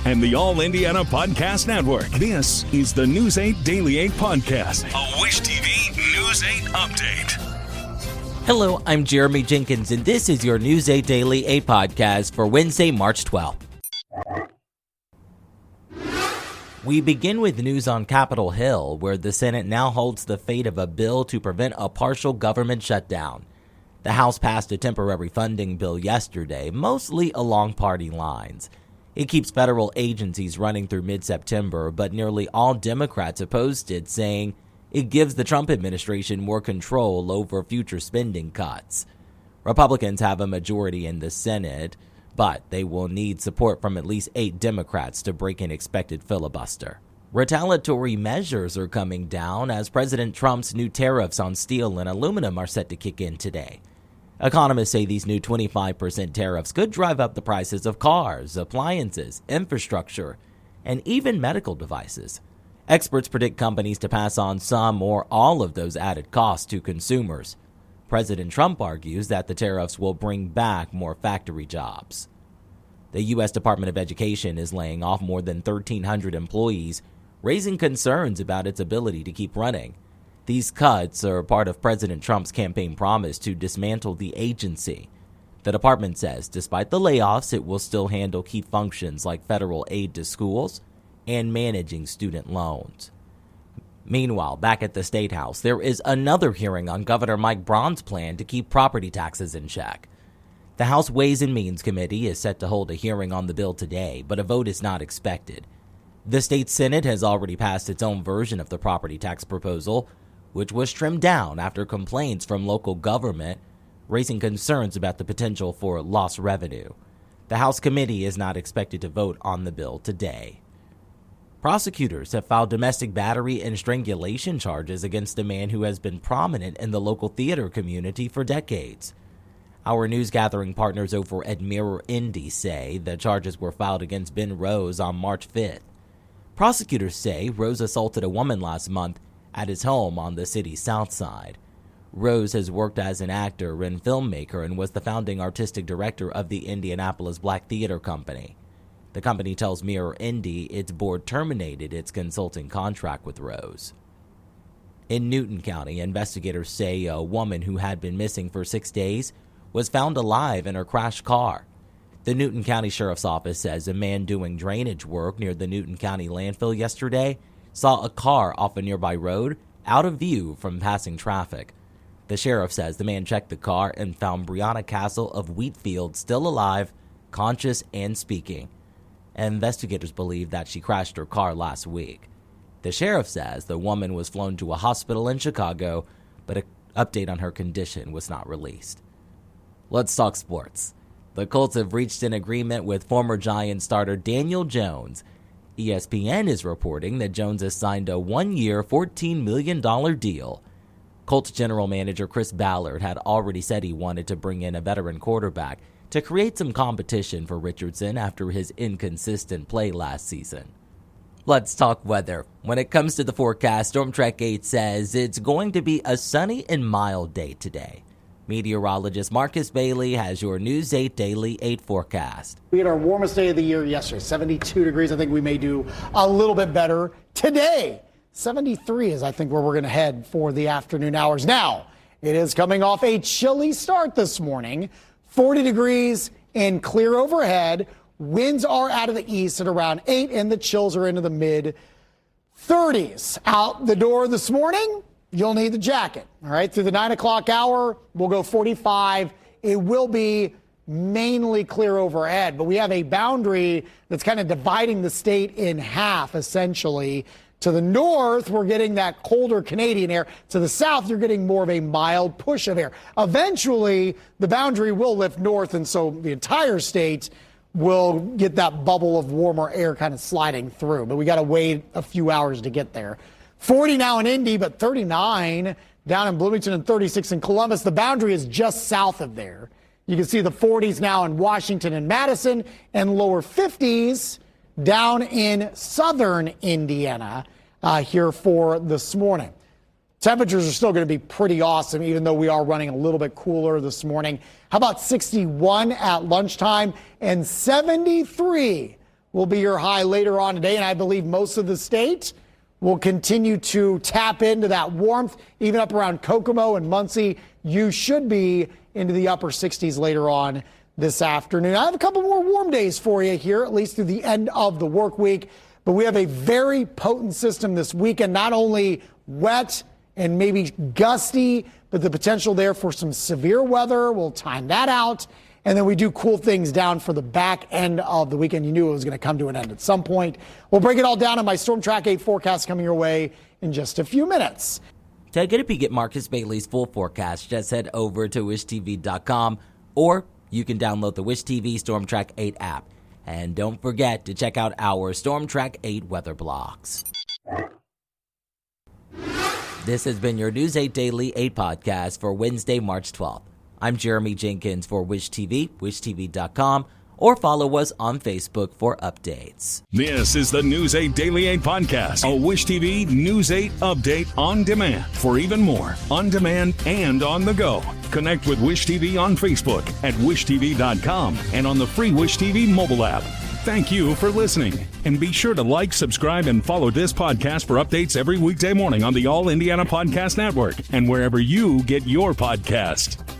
and the All Indiana Podcast Network. This is the News 8 Daily 8 Podcast, a Wish TV News 8 update. Hello, I'm Jeremy Jenkins, and this is your News 8 Daily 8 Podcast for Wednesday, March 12th. We begin with news on Capitol Hill, where the Senate now holds the fate of a bill to prevent a partial government shutdown. The House passed a temporary funding bill yesterday, mostly along party lines. It keeps federal agencies running through mid-September, but nearly all Democrats opposed it, saying it gives the Trump administration more control over future spending cuts. Republicans have a majority in the Senate, but they will need support from at least 8 Democrats to break an expected filibuster. Retaliatory measures are coming down as President Trump's new tariffs on steel and aluminum are set to kick in today. Economists say these new 25% tariffs could drive up the prices of cars, appliances, infrastructure, and even medical devices. Experts predict companies to pass on some or all of those added costs to consumers. President Trump argues that the tariffs will bring back more factory jobs. The U.S. Department of Education is laying off more than 1,300 employees, raising concerns about its ability to keep running. These cuts are part of President Trump's campaign promise to dismantle the agency. The department says despite the layoffs, it will still handle key functions like federal aid to schools and managing student loans. Meanwhile, back at the State House, there is another hearing on Governor Mike Braun's plan to keep property taxes in check. The House Ways and Means Committee is set to hold a hearing on the bill today, but a vote is not expected. The state Senate has already passed its own version of the property tax proposal, which was trimmed down after complaints from local government, raising concerns about the potential for lost revenue. The House committee is not expected to vote on the bill today. Prosecutors have filed domestic battery and strangulation charges against a man who has been prominent in the local theater community for decades. Our news gathering partners over at Mirror Indy say the charges were filed against Ben Rose on March 5th. Prosecutors say Rose assaulted a woman last month at his home on the city's south side. Rose has worked as an actor and filmmaker and was the founding artistic director of the Indianapolis Black Theater Company. The company tells Mirror Indy its board terminated its consulting contract with Rose. In Newton County, investigators say a woman who had been missing for 6 days was found alive in her crashed car. The Newton County Sheriff's Office says a man doing drainage work near the Newton County landfill yesterday saw a car off a nearby road out of view from passing traffic. The sheriff says the man checked the car and found Brianna Castle of Wheatfield still alive, conscious, and speaking. Investigators believe that she crashed her car last week. The sheriff says the woman was flown to a hospital in Chicago, but an update on her condition was not released. Let's talk sports. The Colts have reached an agreement with former Giants starter Daniel Jones. ESPN is reporting that Jones has signed a 1-year, $14 million deal. Colts general manager Chris Ballard had already said he wanted to bring in a veteran quarterback to create some competition for Richardson after his inconsistent play last season. Let's talk weather. When it comes to the forecast, Storm Track 8 says it's going to be a sunny and mild day today. Meteorologist Marcus Bailey has your News 8 Daily 8 forecast. We had our warmest day of the year yesterday, 72 degrees. I think we may do a little bit better today. 73 is, I think, where we're going to head for the afternoon hours. Now, it is coming off a chilly start this morning. 40 degrees and clear overhead. Winds are out of the east at around 8, and the chills are into the mid-30s. Out the door this morning, you'll need the jacket. All right, through the 9 o'clock hour, we'll go 45. It will be mainly clear overhead, but we have a boundary that's kind of dividing the state in half, essentially. To the north, we're getting that colder Canadian air. To the south, you're getting more of a mild push of air. Eventually, the boundary will lift north, and so the entire state will get that bubble of warmer air kind of sliding through. But we got to wait a few hours to get there. 40 now in Indy, but 39 down in Bloomington and 36 in Columbus. The boundary is just south of there. You can see the 40s now in Washington and Madison, and lower 50s down in southern Indiana here for this morning. Temperatures are still going to be pretty awesome, even though we are running a little bit cooler this morning. How about 61 at lunchtime and 73 will be your high later on today, and I believe most of the state will continue to tap into that warmth, even up around Kokomo and Muncie. You should be into the upper 60s later on this afternoon. I have a couple more warm days for you here, at least through the end of the work week. But we have a very potent system this weekend, not only wet and maybe gusty, but the potential there for some severe weather. We'll time that out. And then we do cool things down for the back end of the weekend. You knew it was going to come to an end at some point. We'll break it all down on my Storm Track 8 forecast coming your way in just a few minutes. To get a peek at Marcus Bailey's full forecast, just head over to wishtv.com, or you can download the Wish TV Storm Track 8 app. And don't forget to check out our Storm Track 8 weather blogs. This has been your News 8 Daily 8 podcast for Wednesday, March 12th. I'm Jeremy Jenkins for Wish TV, wishtv.com, or follow us on Facebook for updates. This is the News 8 Daily 8 podcast, a Wish TV News 8 update on demand. For even more, on demand and on the go, connect with Wish TV on Facebook at wishtv.com and on the free Wish TV mobile app. Thank you for listening, and be sure to like, subscribe, and follow this podcast for updates every weekday morning on the All Indiana Podcast Network and wherever you get your podcast.